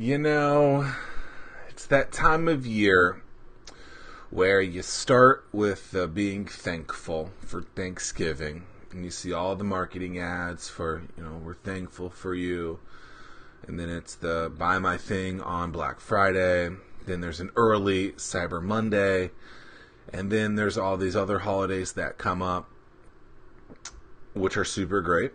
You know, it's that time of year where you start with being thankful for Thanksgiving. And you see all the marketing ads for, we're thankful for you. And then it's the buy my thing on Black Friday. Then there's an early Cyber Monday. And then there's all these other holidays that come up, which are super great.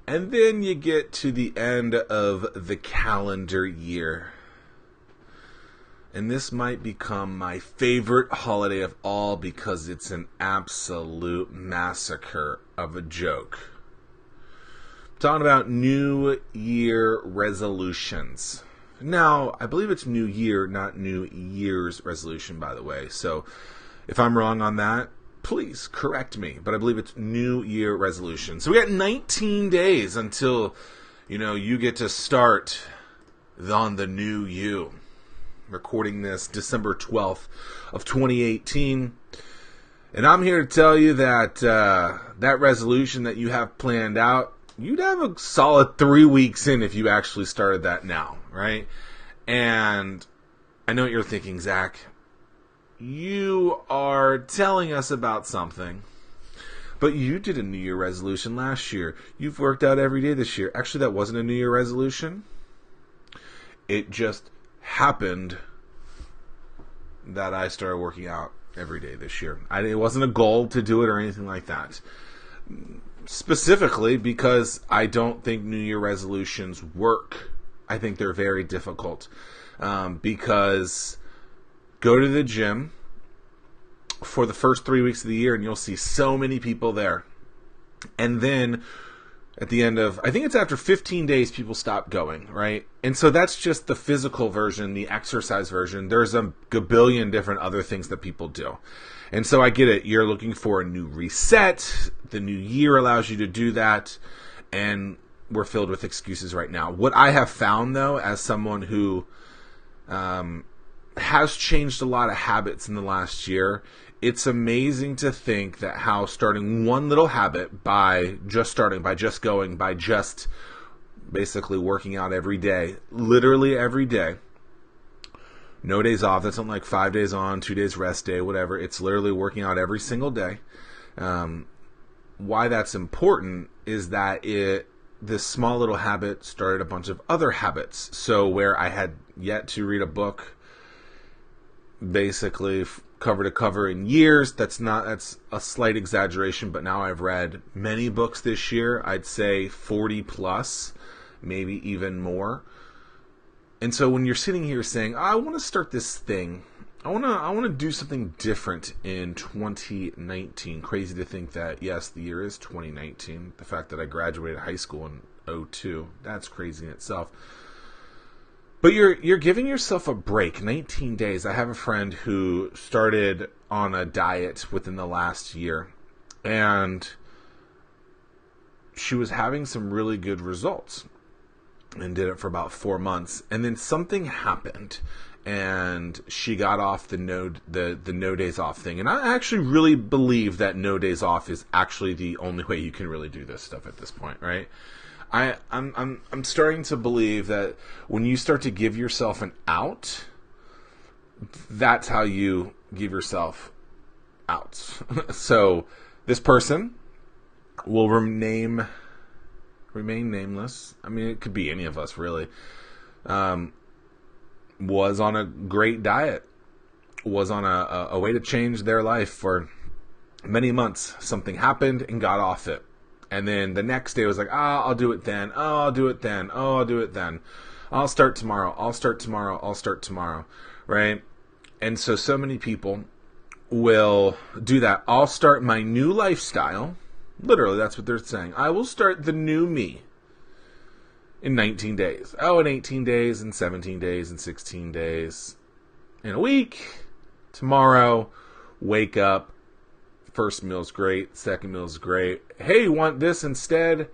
And then you get to the end of the calendar year. And this might become my favorite holiday of all because it's an absolute massacre of a joke. I'm talking about New Year resolutions. Now, I believe it's New Year, not New Year's resolution, by the way. So if I'm wrong on that, please correct me, but I believe it's New Year resolution. So we got 19 days until, you get to start on the new you. Recording this December 12th of 2018. And I'm here to tell you that that resolution that you have planned out, you'd have a solid 3 weeks in if you actually started that now, right? And I know what you're thinking, Zach. You are telling us about something, but you did a New Year resolution last year. You've worked out every day this year. Actually, that wasn't a New Year resolution. It just happened that I started working out every day this year. It wasn't a goal to do it or anything like that. Specifically because I don't think New Year resolutions work. I think they're very difficult because go to the gym for the first 3 weeks of the year and you'll see so many people there. And then at the end of, I think it's after 15 days, people stop going, right? And so that's just the physical version, the exercise version. There's a gabillion different other things that people do. And so I get it. You're looking for a new reset. The new year allows you to do that. And we're filled with excuses right now. What I have found, though, as someone who has changed a lot of habits in the last year, it's amazing to think that how starting one little habit by just basically working out every day, literally every day, no days off. That's not like 5 days on, 2 days rest day, whatever. It's literally working out every single day. Why that's important is that this small little habit started a bunch of other habits. So where I had yet to read a book, basically cover to cover in years, that's a slight exaggeration, but now I've read many books this year. I'd say 40 plus, maybe even more. And so when you're sitting here saying, I want to start this thing, I want to do something different in 2019. Crazy to think that, yes, the year is 2019. The fact that I graduated high school in 2002, that's crazy in itself. But you're giving yourself a break, 19 days. I have a friend who started on a diet within the last year, and she was having some really good results and did it for about 4 months. And then something happened, and she got off the no days off thing. And I actually really believe that no days off is actually the only way you can really do this stuff at this point, right? I'm starting to believe that when you start to give yourself an out, that's how you give yourself outs. So this person will remain nameless. I mean, it could be any of us, really. Was on a great diet, was on a way to change their life for many months. Something happened and got off it. And then the next day was like, I'll do it then. I'll do it then. I'll do it then. I'll start tomorrow. I'll start tomorrow. I'll start tomorrow. Right? And so many people will do that. I'll start my new lifestyle. Literally, that's what they're saying. I will start the new me in 19 days. Oh, in 18 days, in 17 days, in 16 days, in a week. Tomorrow, wake up. First meal's great. Second meal's great. Hey, you want this instead?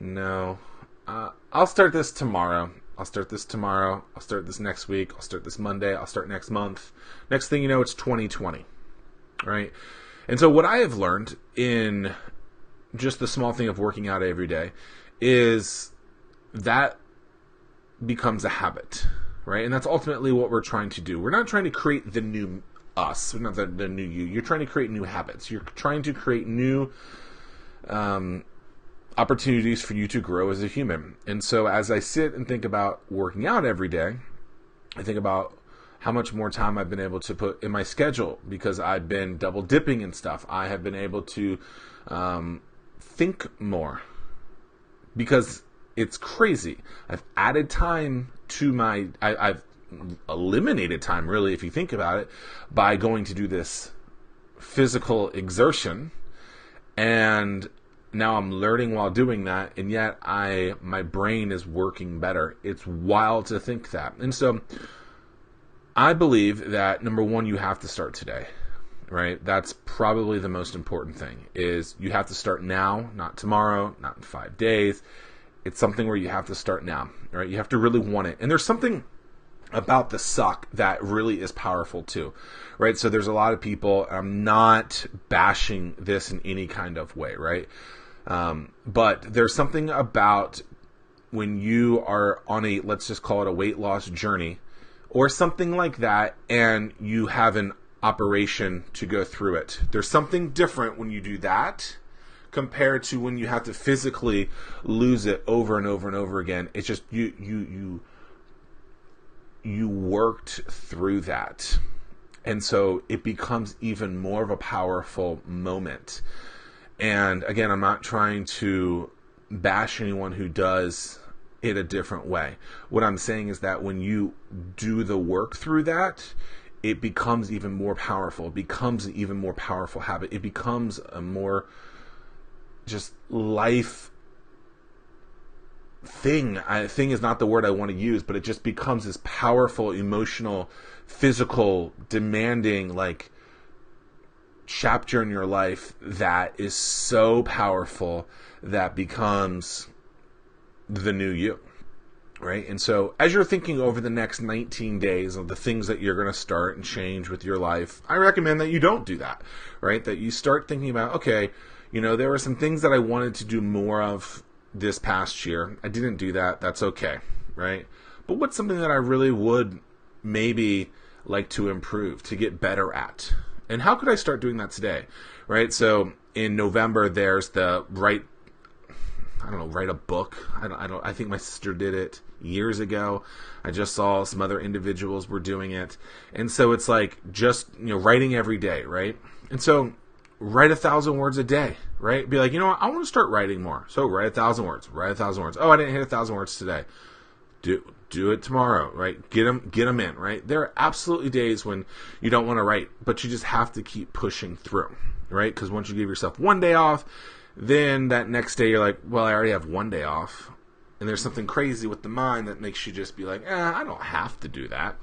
No. I'll start this tomorrow. I'll start this tomorrow. I'll start this next week. I'll start this Monday. I'll start next month. Next thing you know, it's 2020. Right? And so what I have learned in just the small thing of working out every day is that becomes a habit, right? And that's ultimately what we're trying to do. We're not trying to create the new us, not the new you. You're trying to create new habits. You're trying to create new opportunities for you to grow as a human. And so as I sit and think about working out every day, I think about how much more time I've been able to put in my schedule because I've been double dipping and stuff. I have been able to think more because it's crazy. I've added time to I've eliminated time, really, if you think about it, by going to do this physical exertion. And now I'm learning while doing that, and yet my brain is working better. It's wild to think that. And so I believe that, number one, you have to start today, right? That's probably the most important thing, is you have to start now, not tomorrow, not in 5 days. It's something where you have to start now, right? You have to really want it. And there's something about the suck that really is powerful too, right? So there's a lot of people, I'm not bashing this in any kind of way, right? But there's something about when you are on a, let's just call it a weight loss journey or something like that, and you have an operation to go through it. There's something different when you do that compared to when you have to physically lose it over and over and over again. It's just you worked through that. And so it becomes even more of a powerful moment. And again, I'm not trying to bash anyone who does it a different way. What I'm saying is that when you do the work through that, it becomes even more powerful. It becomes an even more powerful habit. It becomes a more just life thing. Thing is not the word I want to use, but it just becomes this powerful, emotional, physical, demanding, like, chapter in your life that is so powerful that becomes the new you, right? And so as you're thinking over the next 19 days of the things that you're going to start and change with your life, I recommend that you don't do that, right? That you start thinking about, okay, there were some things that I wanted to do more of this past year. I didn't do that. That's okay, right? But what's something that I really would maybe like to improve, to get better at? And how could I start doing that today, right? So in November, there's the write a book. I think my sister did it years ago. I just saw some other individuals were doing it. And so it's like just, writing every day, right? And so write 1,000 words a day, right? Be like, what? I want to start writing more. So write 1,000 words, write 1,000 words. Oh, I didn't hit 1,000 words today. Do it tomorrow, right? Get them in, right? There are absolutely days when you don't want to write, but you just have to keep pushing through, right? Because once you give yourself one day off, then that next day you're like, well, I already have one day off. And there's something crazy with the mind that makes you just be like, I don't have to do that.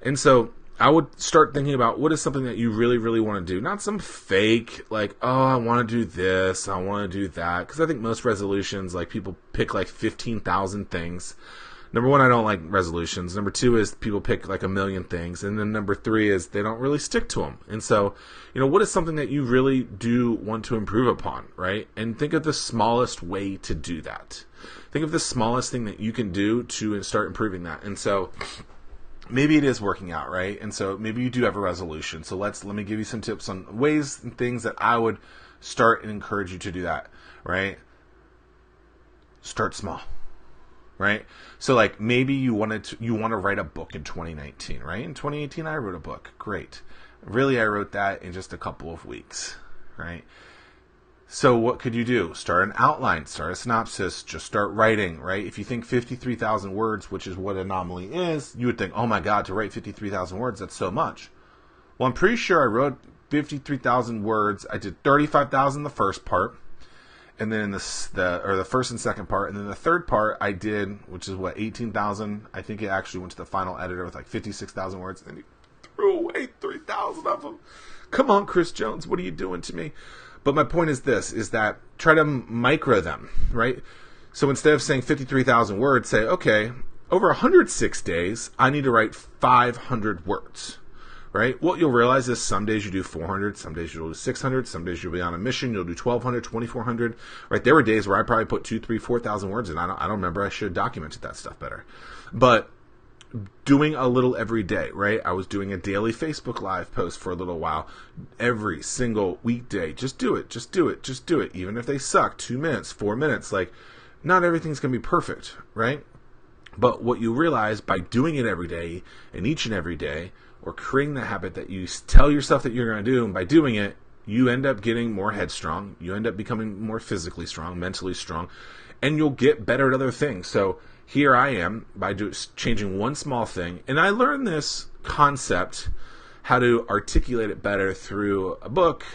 And so I would start thinking about what is something that you really, really want to do. Not some fake, like, oh, I want to do this, I want to do that. Because I think most resolutions, like, people pick like 15,000 things. Number one, I don't like resolutions. Number two is people pick like 1,000,000 things. And then number three is they don't really stick to them. And so, what is something that you really do want to improve upon, right? And think of the smallest way to do that. Think of the smallest thing that you can do to start improving that. And so maybe it is working out, right? And so maybe you do have a resolution. So let me give you some tips on ways and things that I would start and encourage you to do that, right? Start small. Right? So like maybe you want to write a book in 2019, right? In 2018, I wrote a book. Great. Really, I wrote that in just a couple of weeks, right? So what could you do? Start an outline, start a synopsis, just start writing, right? If you think 53,000 words, which is what Anomaly is, you would think, oh my God, to write 53,000 words, that's so much. Well, I'm pretty sure I wrote 53,000 words. I did 35,000 the first part. And then the first and second part, and then the third part I did, which is 18,000. I think it actually went to the final editor with like 56,000 words, and he threw away 3,000 of them. Come on, Chris Jones, what are you doing to me? But my point is this: is that try to micro them, right? So instead of saying 53,000 words, say, okay, over 106 days, I need to write 500 words, right? What you'll realize is some days you do 400, some days you'll do 600, some days you'll be on a mission, you'll do 1,200, 2,400, right? There were days where I probably put 2, 3, 4,000 words in. I don't remember. I should have documented that stuff better. But doing a little every day, right? I was doing a daily Facebook Live post for a little while. Every single weekday. Just do it. Just do it. Just do it. Even if they suck, 2 minutes, 4 minutes. Like, not everything's going to be perfect, right? But what you realize by doing it every day and each and every day, or creating the habit that you tell yourself that you're going to do, and by doing it, you end up getting more headstrong. You end up becoming more physically strong, mentally strong, and you'll get better at other things. So here I am by changing one small thing. And I learned this concept, how to articulate it better, through a book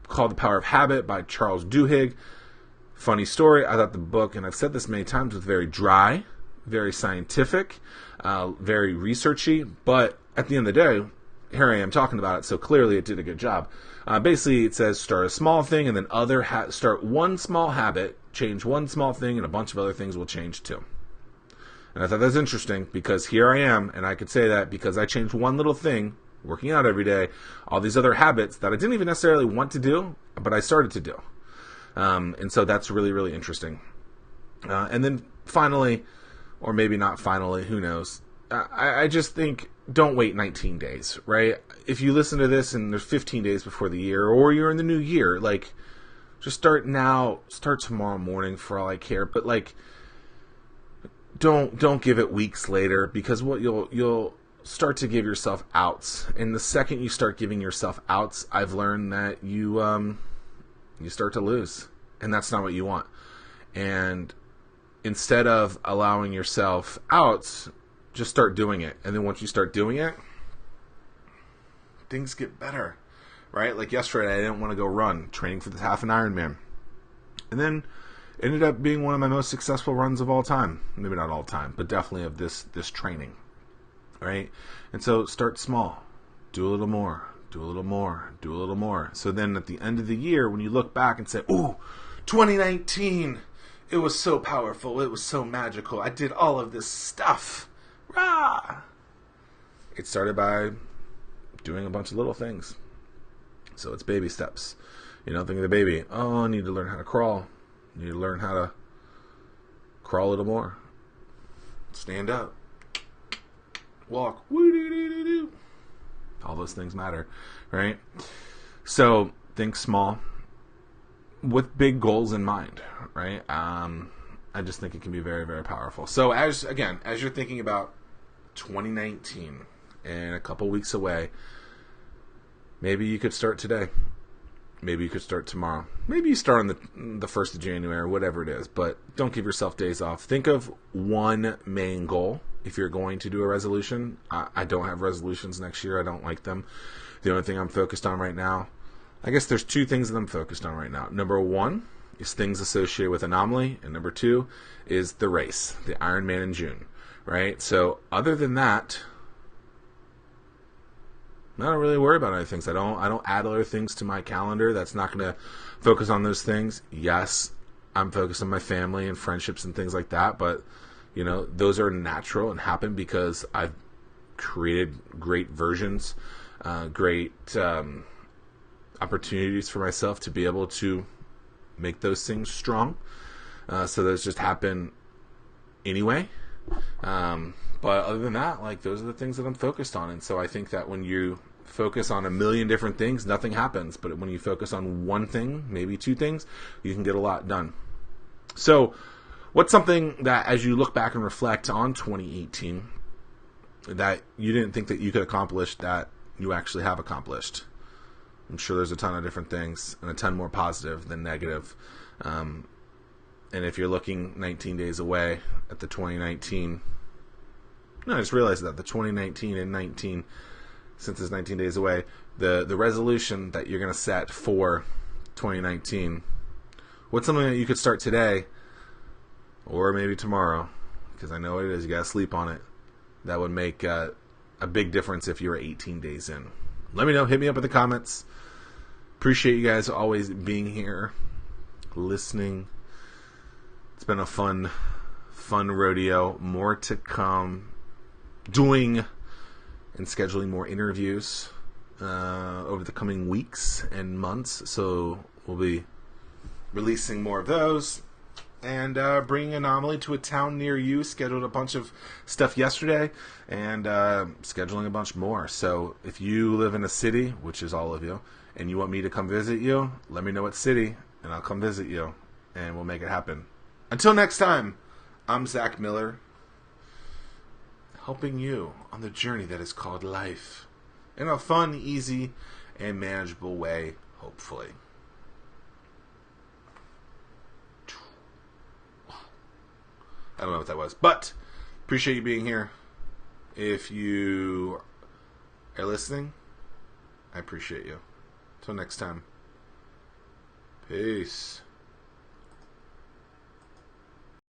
called The Power of Habit by Charles Duhigg. Funny story, I thought the book, and I've said this many times, was very dry, very scientific, very researchy. But at the end of the day, here I am talking about it, so clearly it did a good job. Basically, it says start a small thing, and then start one small habit, change one small thing, and a bunch of other things will change too. And I thought that's interesting, because here I am, and I could say that because I changed one little thing, working out every day, all these other habits that I didn't even necessarily want to do, but I started to do. And so that's really, really interesting. And then finally, or maybe not finally, who knows, I just think don't wait 19 days, right? If you listen to this and there's 15 days before the year, or you're in the new year, like, just start now, start tomorrow morning for all I care, but like, don't give it weeks later, because what you'll start to give yourself outs. And the second you start giving yourself outs, I've learned that you start to lose, and that's not what you want. And instead of allowing yourself outs, just start doing it. And then once you start doing it, things get better, right? Like yesterday, I didn't want to go run, training for this half an Ironman, and then it ended up being one of my most successful runs of all time. Maybe not all time, but definitely of this training, right? And so start small, do a little more, do a little more, do a little more. So then at the end of the year, when you look back and say, ooh, 2019, it was so powerful, it was so magical, I did all of this stuff. Rah! It started by doing a bunch of little things. So it's baby steps. You know, think of the baby. Oh, I need to learn how to crawl. I need to learn how to crawl a little more. Stand up. Walk. Woo-doo-doo-doo-doo. All those things matter, right? So think small with big goals in mind, right? I just think it can be very, very powerful. So as you're thinking about 2019 and a couple weeks away, maybe you could start today. Maybe you could start tomorrow. Maybe you start on the 1st of January, or whatever it is. But don't give yourself days off. Think of one main goal if you're going to do a resolution. I don't have resolutions next year. I don't like them. The only thing I'm focused on right now, I guess there's 2 things that I'm focused on right now. Number 1 is things associated with Anomaly. And number 2 is the race, the Ironman in June. Right? So other than that, I don't really worry about other things. I don't add other things to my calendar. That's not going to focus on those things. Yes, I'm focused on my family and friendships and things like that, but you know, those are natural and happen because I've created great versions, great opportunities for myself to be able to make those things strong. So those just happen anyway. But other than that, like, those are the things that I'm focused on. And so I think that when you focus on a million different things, nothing happens. But when you focus on one thing, maybe 2 things, you can get a lot done. So what's something that, as you look back and reflect on 2018, that you didn't think that you could accomplish that you actually have accomplished? I'm sure there's a ton of different things, and a ton more positive than negative. And if you're looking 19 days away at the 2019, no, I just realized that the 2019 and 19, since it's 19 days away, the resolution that you're going to set for 2019, what's something that you could start today, or maybe tomorrow, because I know it is, you got to sleep on it, that would make a big difference if you're 18 days in. Let me know. Hit me up in the comments. Appreciate you guys always being here, listening. It's been a fun rodeo. More to come. Doing and scheduling more interviews. over the coming weeks and months. So we'll be releasing more of those. And bringing Anomaly to a town near you. Scheduled a bunch of stuff yesterday. And scheduling a bunch more. So if you live in a city, which is all of you, and you want me to come visit you, let me know what city, and I'll come visit you. And we'll make it happen. Until next time, I'm Zack Miller, helping you on the journey that is called life. In a fun, easy, and manageable way, hopefully. I don't know what that was, but appreciate you being here. If you are listening, I appreciate you. Until next time, peace.